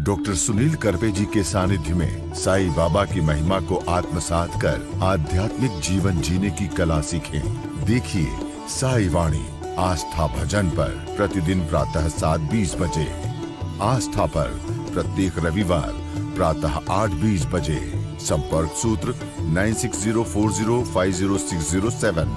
Doctor Sunil Karpe जी के सानिध्य में साईं बाबा की महिमा को आत्मसात कर आध्यात्मिक जीवन जीने की कला सीखें। देखिए साई वाणी आस्था भजन पर प्रतिदिन प्रातः 7:20 बजे, आस्था पर प्रत्येक रविवार प्रातः 8:20 बजे। संपर्क सूत्र 9604050607।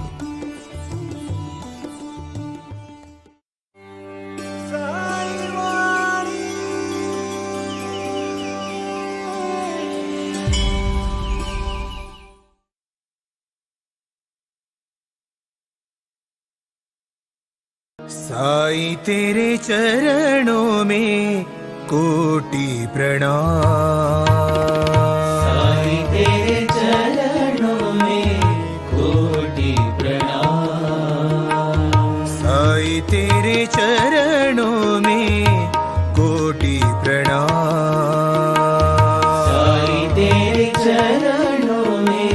साईं तेरे चरणों में कोटि प्रणाम। साईं तेरे चरणों में कोटि प्रणाम। साईं तेरे चरणों में कोटि प्रणाम। साईं तेरे चरणों में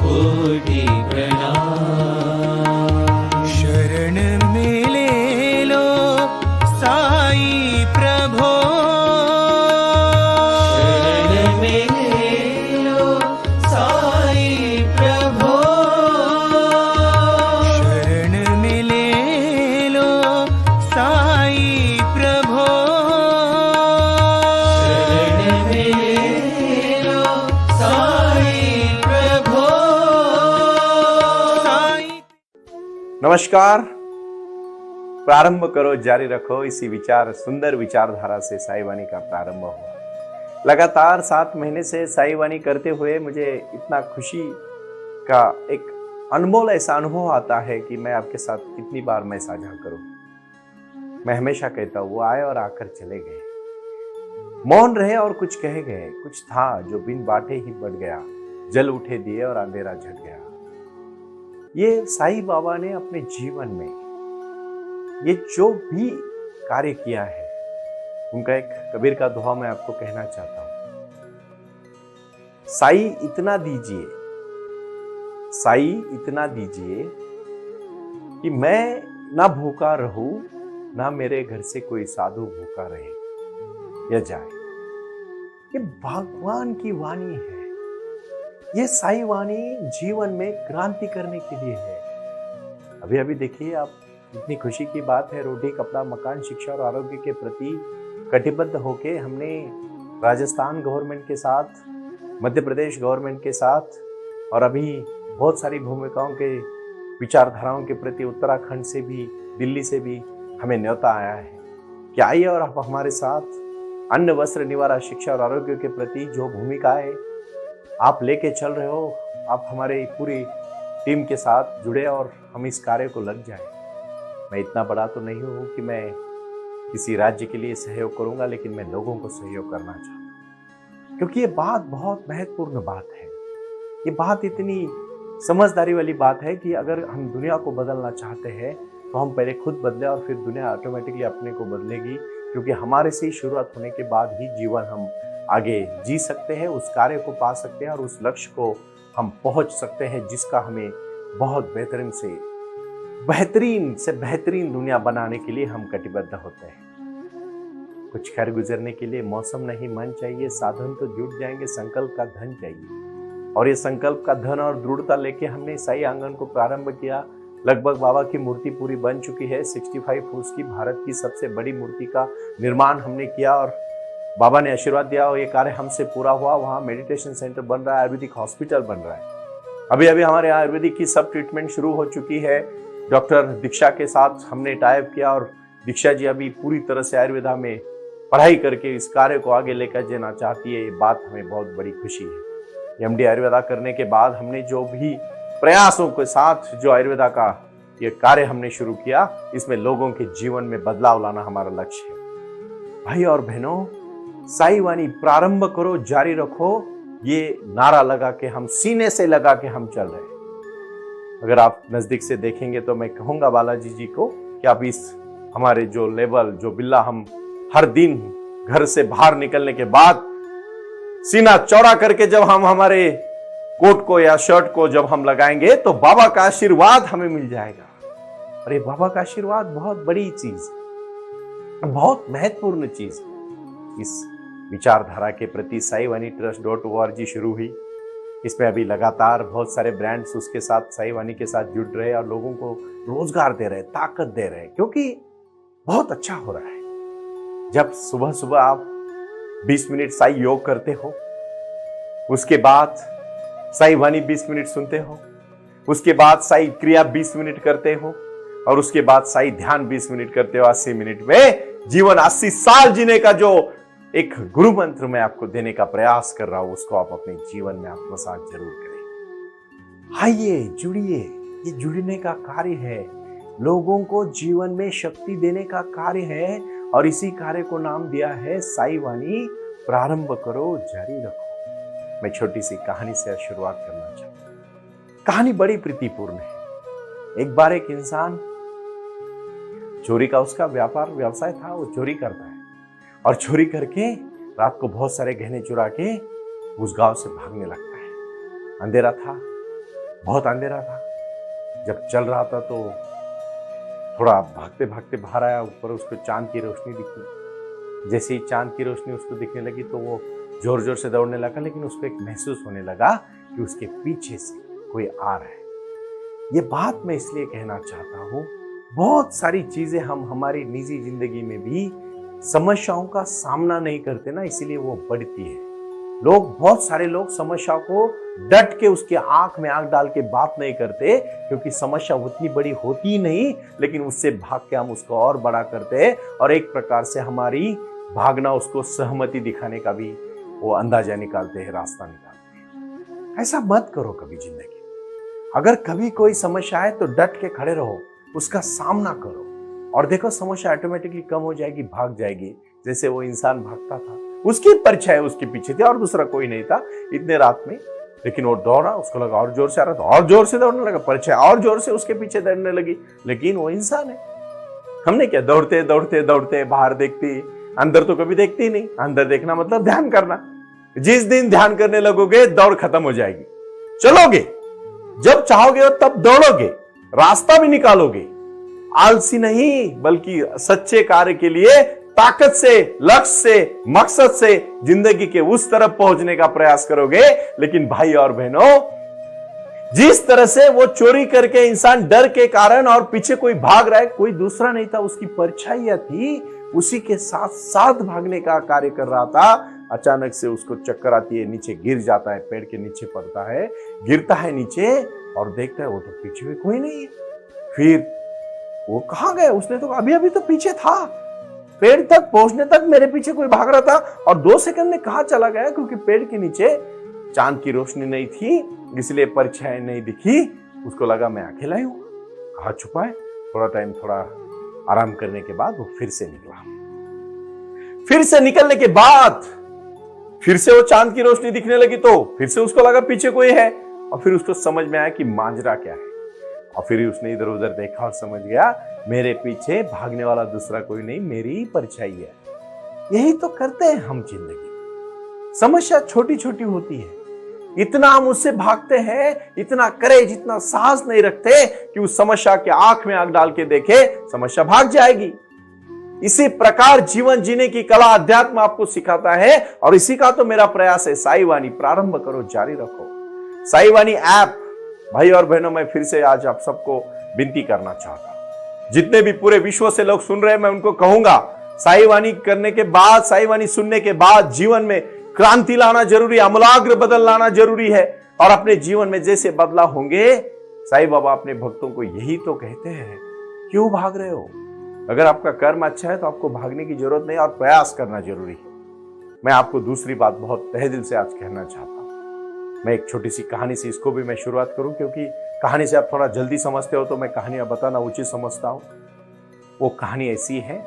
कोटि प्रणाम। शरण में ले लो साईं प्रभो। शरण में ले लो साईं प्रभो। शरण में ले लो साईं प्रभो। शरण में ले लो साईं प्रभो। साईं नमस्कार। प्रारंभ करो जारी रखो, इसी विचार सुंदर विचारधारा से साई वाणी का प्रारंभ हुआ। लगातार 7 महीने से साई वाणी करते हुए मुझे इतना खुशी का एक अनमोल ऐसा अनुभव आता है कि मैं आपके साथ कितनी बार मैं साझा करूं। मैं हमेशा कहता हूं वो आए और आकर चले गए, मौन रहे और कुछ कहे गए। कुछ था जो बिन बाटे ही बढ़ गया, जल उठे दिए और अंधेरा झट गया। ये साईं बाबा ने अपने जीवन में ये जो भी कार्य किया है, उनका एक कबीर का दोहा मैं आपको कहना चाहता हूं। साई इतना दीजिए, साई इतना दीजिए कि मैं ना भूखा रहूं, ना मेरे घर से कोई साधु भूखा रहे या जाए। ये भगवान की वाणी है। ये साई वाणी जीवन में क्रांति करने के लिए है। अभी अभी देखिए आप, इतनी खुशी की बात है। रोटी कपड़ा मकान शिक्षा और आरोग्य के प्रति कटिबद्ध होके हमने राजस्थान गवर्नमेंट के साथ, मध्य प्रदेश गवर्नमेंट के साथ और अभी बहुत सारी भूमिकाओं के विचारधाराओं के प्रति उत्तराखंड से भी, दिल्ली से भी हमें न्योता आया है कि आइए और आप हमारे साथ अन्न वस्त्र निवारा शिक्षा और आरोग्य के प्रति जो भूमिकाएं आप लेके चल रहे हो, आप हमारे पूरी टीम के साथ जुड़े और हम इस कार्य को लग जाए। मैं इतना बड़ा तो नहीं हूं कि मैं किसी राज्य के लिए सहयोग करूंगा, लेकिन मैं लोगों को सहयोग करना चाहता हूं, क्योंकि ये बात बहुत महत्वपूर्ण बात है। ये बात इतनी समझदारी वाली बात है कि अगर हम दुनिया को बदलना चाहते हैं तो हम पहले खुद बदले और फिर दुनिया ऑटोमेटिकली अपने को बदलेगी, क्योंकि हमारे से ही शुरुआत होने के बाद ही जीवन हम आगे जी सकते हैं, उस कार्य को पा सकते हैं और उस लक्ष्य को हम पहुंच सकते हैं जिसका हमें बहुत बेहतरीन से बेहतरीन दुनिया बनाने के लिए हम कटिबद्ध होते हैं। कुछ खैर गुजरने के लिए मौसम नहीं मन चाहिए, साधन तो जुट जाएंगे, संकल्प का धन चाहिए। और ये संकल्प का धन और दृढ़ता लेके हमने साई आंगन को प्रारंभ किया। लगभग बाबा की मूर्ति पूरी बन चुकी है। 65 फुट की भारत की सबसे बड़ी मूर्ति का निर्माण हमने किया और बाबा ने आशीर्वाद दिया और ये कार्य हमसे पूरा हुआ। वहाँ मेडिटेशन सेंटर बन रहा है, आयुर्वेदिक हॉस्पिटल बन रहा है। अभी अभी हमारे आयुर्वेदिक की सब ट्रीटमेंट शुरू हो चुकी है। डॉक्टर दीक्षा के साथ हमने टाइप किया और दीक्षा जी अभी पूरी तरह से आयुर्वेदा में पढ़ाई करके इस कार्य को आगे लेकर जाना चाहती है। ये बात हमें बहुत बड़ी खुशी है। एमडी आयुर्वेदा करने के बाद हमने जो भी प्रयासों के साथ जो आयुर्वेदा का ये कार्य हमने शुरू किया, इसमें लोगों के जीवन में बदलाव लाना हमारा लक्ष्य है। भाई और बहनों, साई वाणी प्रारंभ करो जारी रखो, ये नारा लगा के हम सीने से लगा के हम चल रहे हैं। अगर आप नजदीक से देखेंगे तो मैं कहूंगा बालाजी जी को कि आप इस हमारे जो लेवल, जो बिल्ला हम हर दिन घर से बाहर निकलने के बाद सीना चौड़ा करके जब हम हमारे कोट को या शर्ट को जब हम लगाएंगे तो बाबा का आशीर्वाद हमें मिल जाएगा। अरे बाबा का आशीर्वाद बहुत बड़ी चीज, बहुत महत्वपूर्ण चीज। इस विचारधारा के प्रति साईवाणी trust.org शुरू हुई। इसमें अभी लगातार बहुत सारे ब्रांड्स उसके साथ साईवाणी के साथ जुड़ रहे हैं और लोगों को रोजगार दे रहे हैं, ताकत दे रहे हैं, क्योंकि बहुत अच्छा हो रहा है। जब सुबह सुबह आप 20 मिनट साई योग करते हो, उसके बाद साईवाणी 20 मिनट सुनते हो, उसके बाद साई क्रिया 20 मिनट करते हो और उसके बाद साई ध्यान 20 मिनट करते हो, 80 मिनट में जीवन 80 साल जीने का जो एक गुरु मंत्र मैं आपको देने का प्रयास कर रहा हूं, उसको आप अपने जीवन में आत्मसात जरूर करें। आइए जुड़िए, ये जुड़ने का कार्य है, लोगों को जीवन में शक्ति देने का कार्य है और इसी कार्य को नाम दिया है साईवाणी प्रारंभ करो जारी रखो। मैं छोटी सी कहानी से शुरुआत करना चाहता हूं। कहानी बड़ी प्रीतिपूर्ण है। एक बार एक इंसान, चोरी का उसका व्यवसाय था, वो चोरी करता है और चोरी करके रात को बहुत सारे गहने चुरा के उस गांव से भागने लगता है। अंधेरा था, बहुत अंधेरा था। जब चल रहा था तो थोड़ा भागते भागते बाहर आया, ऊपर उसको चांद की रोशनी दिखी। जैसे ही चांद की रोशनी उसको दिखने लगी तो वो जोर जोर से दौड़ने लगा, लेकिन उसको एक महसूस होने लगा कि उसके पीछे से कोई आ रहा है। ये बात मैं इसलिए कहना चाहता हूं, बहुत सारी चीजें हम हमारी निजी जिंदगी में भी समस्याओं का सामना नहीं करते ना, इसीलिए वो बढ़ती है। बहुत सारे लोग समस्या को डट के उसके आंख में आंख डाल के बात नहीं करते, क्योंकि समस्या उतनी बड़ी होती नहीं, लेकिन उससे भाग के हम उसको और बड़ा करते हैं और एक प्रकार से हमारी भागना उसको सहमति दिखाने का भी वो अंदाजा निकालते हैं, रास्ता निकालते हैं। ऐसा मत करो कभी जिंदगी। अगर कभी कोई समस्या है तो डट के खड़े रहो, उसका सामना करो और देखो समस्या ऑटोमेटिकली कम हो जाएगी, भाग जाएगी। जैसे वो इंसान भागता था, उसकी परछाई उसके पीछे थी और दूसरा कोई नहीं था इतने रात में, लेकिन वो दौड़ा, उसको लगा और जोर से आ रहा था, और जोर से दौड़ने लगा, परछाई और जोर से उसके पीछे दौड़ने लगी, लेकिन वो इंसान है। हमने क्या, दौड़ते दौड़ते दौड़ते बाहर देखते, अंदर तो कभी देखते ही नहीं। अंदर देखना मतलब ध्यान करना। जिस दिन ध्यान करने लगोगे दौड़ खत्म हो जाएगी। चलोगे, जब चाहोगे तब दौड़ोगे, रास्ता भी निकालोगे। आलसी नहीं, बल्कि सच्चे कार्य के लिए ताकत से, लक्ष्य से, मकसद से जिंदगी के उस तरफ पहुंचने का प्रयास करोगे। लेकिन भाई और बहनों, जिस तरह से वो चोरी करके इंसान डर के कारण और पीछे कोई भाग रहा है, कोई दूसरा नहीं था, उसकी परछाइयां थी, उसी के साथ साथ भागने का कार्य कर रहा था। अचानक से उसको चक्कर आती है, नीचे गिर जाता है, पेड़ के नीचे पड़ता है, गिरता है नीचे और देखता है वो तो पीछे में कोई नहीं है। फिर वो कहां गए, उसने तो अभी अभी तो पीछे था, पेड़ तक पहुंचने तक मेरे पीछे कोई भाग रहा था और 2 सेकंड में कहां चला गया, क्योंकि पेड़ के नीचे चांद की रोशनी नहीं थी, इसलिए परछाई नहीं दिखी। उसको लगा मैं अकेला ही हूं, कहां छुपा है। थोड़ा टाइम, थोड़ा आराम करने के बाद वो फिर से निकला। फिर से निकलने के बाद फिर से वो चांद की रोशनी दिखने लगी, तो फिर से उसको लगा पीछे कोई है और फिर उसको समझ में आया कि मांजरा क्या है। और फिर उसने इधर उधर देखा और समझ गया मेरे पीछे भागने वाला दूसरा कोई नहीं, मेरी परछाई है। यही तो करते हैं हम जिंदगी। समस्या छोटी छोटी होती है, इतना हम उससे भागते हैं, इतना करेज, इतना साहस नहीं रखते कि उस समस्या के आंख में आंख डाल के देखे, समस्या भाग जाएगी। इसी प्रकार जीवन जीने की कला अध्यात्म आपको सिखाता है और इसी का तो मेरा प्रयास है। साईवाणी प्रारंभ करो जारी रखो। साईवाणी ऐप, भाई और बहनों, मैं फिर से आज आप सबको विनती करना चाहता हूं, जितने भी पूरे विश्व से लोग सुन रहे हैं, मैं उनको कहूंगा साईवाणी करने के बाद, साईवाणी सुनने के बाद जीवन में क्रांति लाना जरूरी है, अमूलाग्र बदल लाना जरूरी है। और अपने जीवन में जैसे बदलाव होंगे, साईं बाबा अपने भक्तों को यही तो कहते हैं, क्यों भाग रहे हो? अगर आपका कर्म अच्छा है तो आपको भागने की जरूरत नहीं और प्रयास करना जरूरी है। मैं आपको दूसरी बात बहुत तहे दिल से आज कहना चाहता हूं। मैं एक छोटी सी कहानी से इसको भी मैं शुरुआत करूं, क्योंकि कहानी से आप थोड़ा जल्दी समझते हो तो मैं कहानियां बताना उचित समझता हूं। वो कहानी ऐसी है,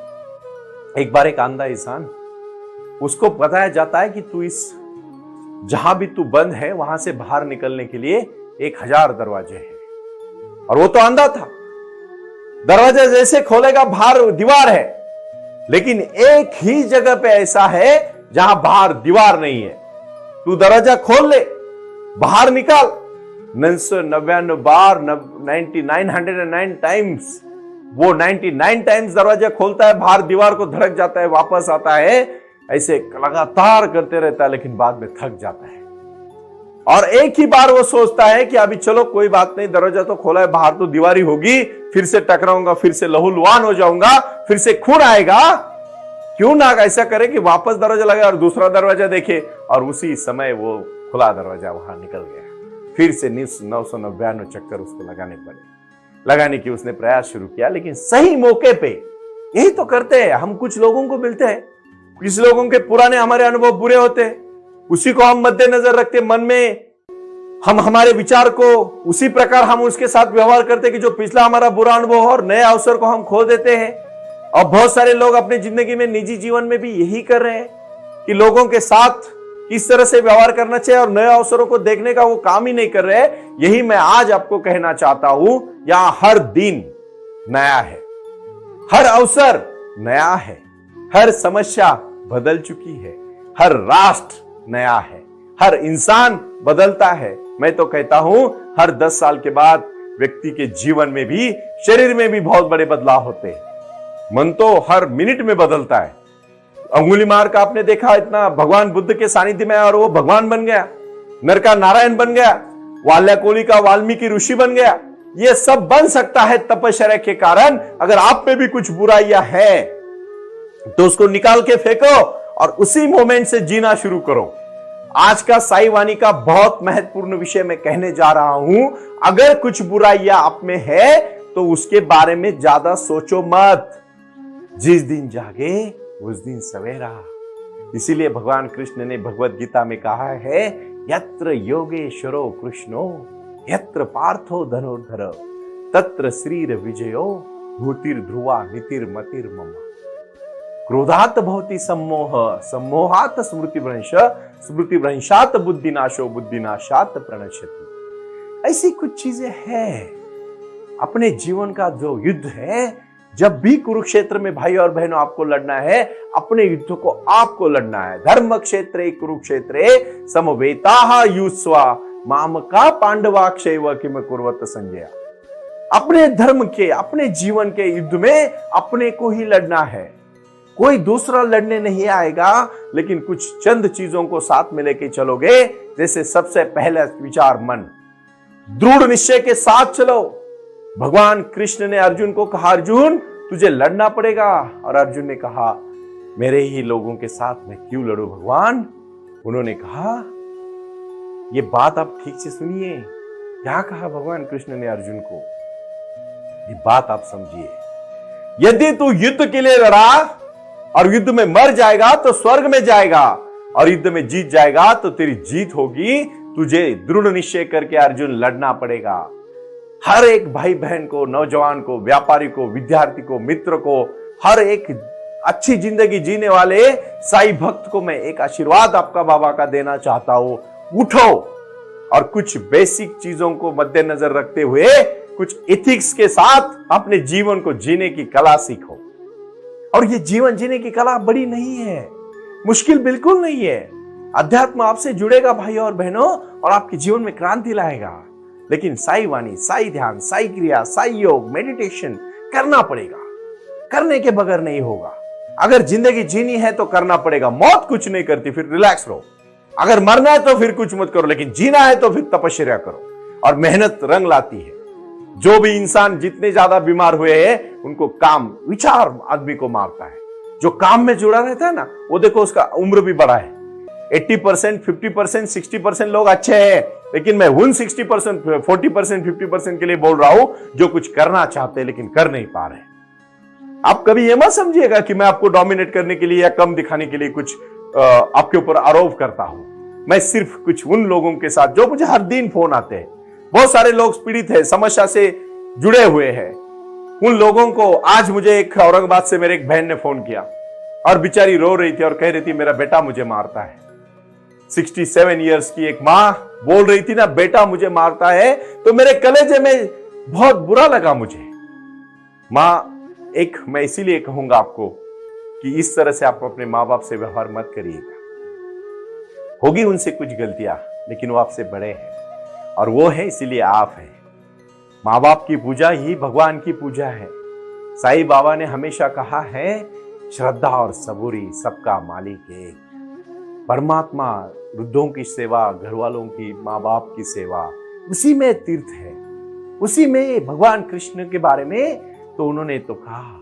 एक बार एक अंधा इंसान, उसको बताया जाता है कि तू इस जहां भी तू बंद है वहां से बाहर निकलने के लिए 1000 दरवाजे हैं। और वो तो अंधा था, दरवाजा जैसे खोलेगा बाहर दीवार है, लेकिन एक ही जगह पे ऐसा है जहां बाहर दीवार नहीं है। तू दरवाजा खोल ले, बाहर निकाल। 999 बार, 909 टाइम्स, वो 99 टाइम्स दरवाजा खोलता है, बाहर दीवार को धड़क जाता है, वापस आता है। ऐसे लगातार करते रहता है, लेकिन बाद में थक जाता है और एक ही बार वो सोचता है कि अभी चलो कोई बात नहीं, दरवाजा तो खोला है, बाहर तो दीवारी होगी, फिर से टकराऊंगा, फिर से लहूलुहान हो जाऊंगा, फिर से खून आएगा। क्यों ना ऐसा करे कि वापस दरवाजा लगाए और दूसरा दरवाजा देखे, और उसी समय वो खुला दरवाजा वहां निकल गया। फिर से 999 चक्कर उसको लगाने की उसने प्रयास शुरू किया। लेकिन सही मौके पे यही तो करते हैं हम। कुछ लोगों को मिलते हैं, किसी लोगों के पुराने हमारे अनुभव बुरे होते हैं, उसी को हम मद्देनजर रखते, मन में हम हमारे विचार को उसी प्रकार हम उसके साथ व्यवहार करते कि जो पिछला हमारा बुरा अनुभव हो, और नए अवसर को हम खो देते हैं। और बहुत सारे लोग अपनी जिंदगी में, निजी जीवन में भी यही कर रहे हैं कि लोगों के साथ किस तरह से व्यवहार करना चाहिए और नए अवसरों को देखने का वो काम ही नहीं कर रहे। यही मैं आज आपको कहना चाहता हूं, यहां हर दिन नया है, हर अवसर नया है, हर समस्या बदल चुकी है, हर राष्ट्र नया है, हर इंसान बदलता है। मैं तो कहता हूं हर 10 साल के बाद व्यक्ति के जीवन में भी, शरीर में भी बहुत बड़े बदलाव होते हैं। मन तो हर मिनट में बदलता है। अंगुली मार का आपने देखा, इतना भगवान बुद्ध के सानिध्य में और वो भगवान बन गया, नर का नारायण बन गया, वाल्याकोली का वाल्मीकि ऋषि बन गया। ये सब बन सकता है तपश्चर्या के कारण। अगर आप में भी कुछ बुराइयां है तो उसको निकाल के फेंको और उसी मोमेंट से जीना शुरू करो। आज का साई वाणी का बहुत महत्वपूर्ण विषय मैं कहने जा रहा हूं। अगर कुछ बुराइयां आप में है तो उसके बारे में ज्यादा सोचो मत। जिस दिन जागे उस दिन सवेरा। इसीलिए भगवान कृष्ण ने भगवत गीता में कहा है, यत्र योगेश्वरो कृष्णो यत्र पार्थो धनुर्धर तत्र श्रीर विजयो भूतिर ध्रुवा नीतिर मतिर मम। क्रोधात भवति सम्मोह सम्मोहात स्मृतिभ्रंश स्मृतिभ्रंशात बुद्धिनाशो बुद्धिनाशात प्रणश्यति। ऐसी कुछ चीजें हैं। अपने जीवन का जो युद्ध है, जब भी कुरुक्षेत्र में भाई और बहनों आपको लड़ना है, अपने युद्ध को आपको लड़ना है। धर्म क्षेत्रे कुरुक्षेत्रे समवेताः युत्स्वा मामका पांडवा क्षैव किम कुर्वत संजय। अपने धर्म के, अपने जीवन के युद्ध में अपने को ही लड़ना है, कोई दूसरा लड़ने नहीं आएगा। लेकिन कुछ चंद चीजों को साथ में लेके चलोगे। जैसे सबसे पहला विचार, मन, दृढ़ निश्चय के साथ चलो। भगवान कृष्ण ने अर्जुन को कहा, अर्जुन तुझे लड़ना पड़ेगा। और अर्जुन ने कहा, मेरे ही लोगों के साथ मैं क्यों लड़ूं भगवान। उन्होंने कहा, ये बात आप ठीक से सुनिए। क्या कहा भगवान कृष्ण ने अर्जुन को, ये बात आप समझिए। यदि तू युद्ध के लिए लड़ा और युद्ध में मर जाएगा तो स्वर्ग में जाएगा, और युद्ध में जीत जाएगा तो तेरी जीत होगी। तुझे दृढ़ निश्चय करके अर्जुन लड़ना पड़ेगा। हर एक भाई बहन को, नौजवान को, व्यापारी को, विद्यार्थी को, मित्र को, हर एक अच्छी जिंदगी जीने वाले साईं भक्त को मैं एक आशीर्वाद आपका बाबा का देना चाहता हूं। उठो और कुछ बेसिक चीजों को मद्देनजर रखते हुए, कुछ एथिक्स के साथ अपने जीवन को जीने की कला सीखो। और ये जीवन जीने की कला बड़ी नहीं है, मुश्किल बिल्कुल नहीं है। अध्यात्म आपसे जुड़ेगा भाई और बहनों, और आपके जीवन में क्रांति लाएगा। लेकिन साई वाणी, साई ध्यान, साई क्रिया, साई योग, मेडिटेशन करना पड़ेगा। करने के बगैर नहीं होगा। अगर जिंदगी जीनी है तो करना पड़ेगा। मौत कुछ नहीं करती, फिर रिलैक्स रहो। अगर मरना है तो फिर कुछ मत करो, लेकिन जीना है तो फिर तपश्चर्या करो। और मेहनत रंग लाती है। जो भी इंसान जितने ज्यादा बीमार हुए हैं, उनको काम, विचार आदमी को मारता है। जो काम में जुड़ा रहता है ना, वो देखो उसका उम्र भी बड़ा है। 80%, 50%, 60% लोग अच्छे हैं, लेकिन मैं उन 60%, 40%, 50% के लिए बोल रहा हूं जो कुछ करना चाहते हैं लेकिन कर नहीं पा रहे। आप कभी यह मत समझिएगा कि मैं आपको डोमिनेट करने के लिए या कम दिखाने के लिए कुछ आपके ऊपर आरोप करता हूं। मैं सिर्फ कुछ उन लोगों के साथ, जो मुझे हर दिन फोन आते हैं, बहुत सारे लोग पीड़ित है, समस्या से जुड़े हुए हैं, उन लोगों को। आज मुझे एक औरंगाबाद से मेरे एक बहन ने फोन किया और बेचारी रो रही थी और कह रही थी, मेरा बेटा मुझे मारता है। 67 इयर्स की एक मां बोल रही थी ना, बेटा मुझे मारता है। तो मेरे कलेजे में बहुत बुरा लगा मुझे। मां, एक मैं इसीलिए कहूंगा आपको कि इस तरह से आप अपने मां बाप से व्यवहार मत करिएगा। होगी उनसे कुछ गलतियां, लेकिन वो आपसे बड़े हैं और वो है इसीलिए आप हैं। मां बाप की पूजा ही भगवान की पूजा है। साईं बाबा ने हमेशा कहा है, श्रद्धा और सबूरी सबका मालिक एक। परमात्मा वृद्धों की सेवा, घर वालों की, माँ बाप की सेवा, उसी में तीर्थ है, उसी में भगवान कृष्ण के बारे में तो उन्होंने तो कहा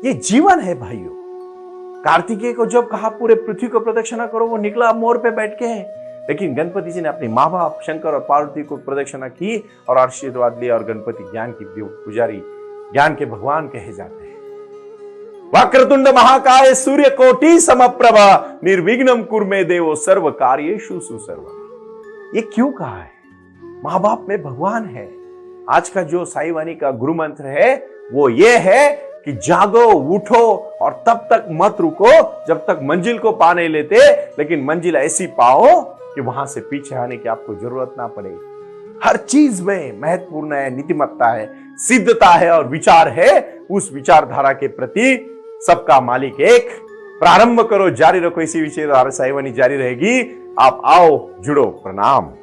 ये जीवन है भाइयों। कार्तिकेय को जब कहा पूरे पृथ्वी को प्रदक्षिणा करो, वो निकला मोर पे बैठ के, लेकिन गणपति जी ने अपने माँ बाप शंकर और पार्वती को प्रदक्षिणा की और आशीर्वाद लिया। और गणपति ज्ञान की पुजारी, ज्ञान के भगवान कहे जाते हैं। वक्रतुंड महाकाय सूर्य कोटि समप्रभा निर्विघ्नं कुरु देवो सर्व कार्येषु सुसर्वदा। ये क्यों कहा है? माँ बाप में भगवान है। आज का जो साई वाणी का गुरु मंत्र है वो ये है कि जागो, उठो और तब तक मत रुको जब तक मंजिल को पा नहीं लेते, लेकिन मंजिल ऐसी पाओ कि वहां से पीछे आने की आपको जरूरत ना पड़े। हर चीज में महत्वपूर्ण है, नीतिमत्ता है, सिद्धता है और विचार है। उस विचारधारा के प्रति सबका मालिक एक। प्रारंभ करो, जारी रखो, इसी विचारधारा साई वाणी जारी रहेगी। आप आओ, जुड़ो। प्रणाम।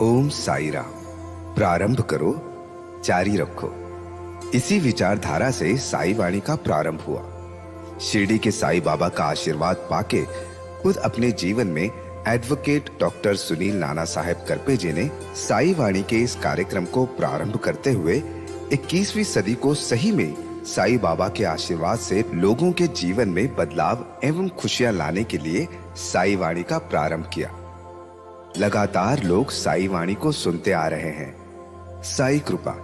ओम साई राम। प्रारंभ करो, जारी रखो। इसी विचारधारा से साई वाणी का प्रारंभ हुआ। शिरडी के साई बाबा का आशीर्वाद पाके खुद अपने जीवन में एडवोकेट डॉक्टर सुनील नाना साहेब करपे जी ने साई वाणी के इस कार्यक्रम को प्रारंभ करते हुए 21वीं सदी को सही में साई बाबा के आशीर्वाद से लोगों के जीवन में बदलाव एवं खुशियां लाने के लिए साई वाणी का प्रारंभ किया। लगातार लोग साई वाणी को सुनते आ रहे हैं। साई कृपा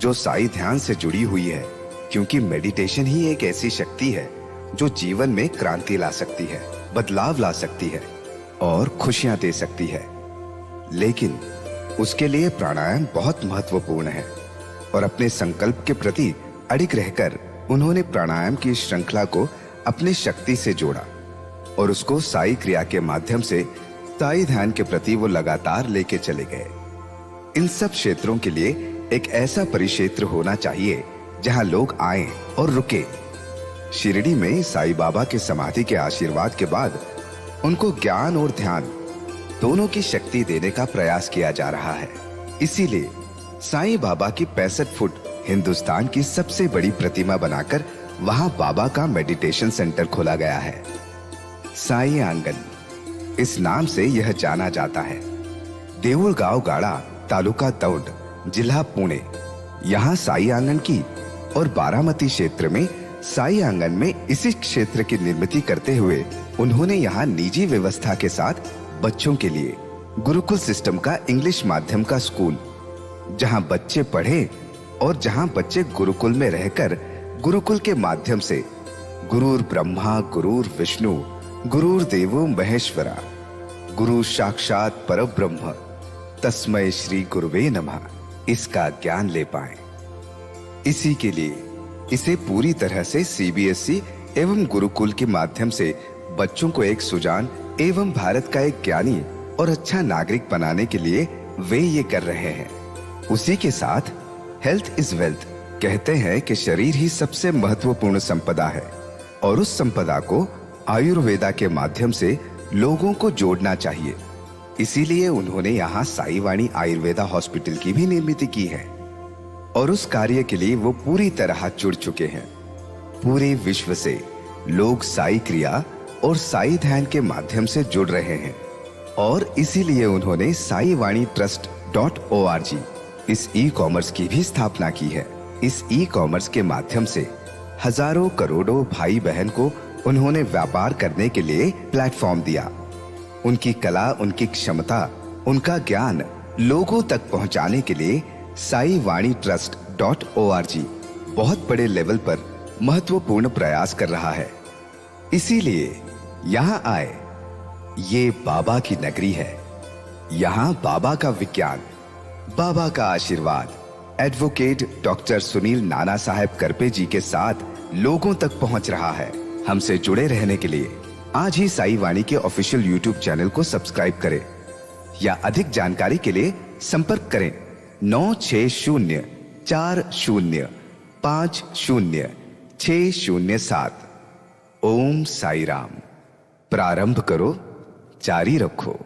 जो साई ध्यान से जुड़ी हुई है, क्योंकि मेडिटेशन ही एक ऐसी शक्ति है जो जीवन में क्रांति ला सकती है, बदलाव ला सकती है और खुशियां दे सकती है। लेकिन उसके लिए प्राणायाम बहुत महत्वपूर्ण है और अपने संकल्प के प्रति अडिग रहकर उन्होंने प्राणायाम की श्रृंखला को अपनी शक्ति से जोड़ा और उसको साई क्रिया के माध्यम से साई ध्यान के प्रति वो लगातार लेके चले गए। इन सब क्षेत्रों के लिए एक ऐसा परिक्षेत्र होना चाहिए जहां लोग आए और रुके। शिरडी में साई बाबा के समाधि के आशीर्वाद के बाद उनको ज्ञान और ध्यान दोनों की शक्ति देने का प्रयास किया जा रहा है। इसीलिए साई बाबा की 65 फुट हिंदुस्तान की सबसे बड़ी प्रतिमा बनाकर वहां बाबा का मेडिटेशन सेंटर खोला गया है। साई आंगन इस नाम से यह जाना जाता है। देऊळगांव गाड़ा, तालुका दौंड, जिला पुणे, यहाँ साई आंगन की और बारामती क्षेत्र में साई आंगन में इसी क्षेत्र की निर्मित करते हुए उन्होंने यहाँ निजी व्यवस्था के साथ बच्चों के लिए गुरुकुल सिस्टम का इंग्लिश माध्यम का स्कूल, जहाँ बच्चे पढ़े और जहाँ बच्चे गुरुकुल में रहकर गुरुकुल के माध्यम से गुरुर ब्रह्मा गुरुर विष्णु गुरुर देवो महेश्वरा गुरु साक्षात परब्रह्म तस्मै श्री गुरुवे नमः इसका ज्ञान ले पाए। इसी के लिए इसे पूरी तरह से सीबीएसई एवं गुरुकुल के माध्यम से बच्चों को एक सुजान एवं भारत का एक ज्ञानी और अच्छा नागरिक बनाने के लिए वे ये कर रहे हैं। उसी के साथ हेल्थ इज वेल्थ कहते हैं कि शरीर ही सबसे महत्वपूर्ण संपदा है और उस संपदा को आयुर्वेदा के माध्यम से लोगों को जोड़ना चाहिए। इसीलिए उन्होंने यहाँ साई वाणी आयुर्वेदा हॉस्पिटल की भी निर्मित की है और उस कार्य के लिए वो पूरी तरह जुड़ चुके हैं। पूरे विश्व से लोग साई क्रिया और साई ध्यान के माध्यम से जुड़ रहे हैं और इसीलिए उन्होंने साई वाणी trust.org इस ई कॉमर्स की भी स्थापना की है। इस ई कॉमर्स के माध्यम से हजारों करोड़ों भाई बहन को उन्होंने व्यापार करने के लिए प्लेटफॉर्म दिया। उनकी कला, उनकी क्षमता, उनका ज्ञान लोगों तक पहुंचाने के लिए साई वाणी trust.org बहुत बड़े लेवल पर महत्वपूर्ण प्रयास कर रहा है। इसीलिए यहाँ आए। ये बाबा की नगरी है। यहाँ बाबा का विज्ञान, बाबा का आशीर्वाद एडवोकेट डॉक्टर सुनील नाना साहेब करपे जी के साथ लोगों तक पहुंच रहा है। हमसे जुड़े रहने के लिए आज ही साई वाणी के ऑफिशियल यूट्यूब चैनल को सब्सक्राइब करें या अधिक जानकारी के लिए संपर्क करें 9604050607। ओम साई राम। प्रारंभ करो, जारी रखो।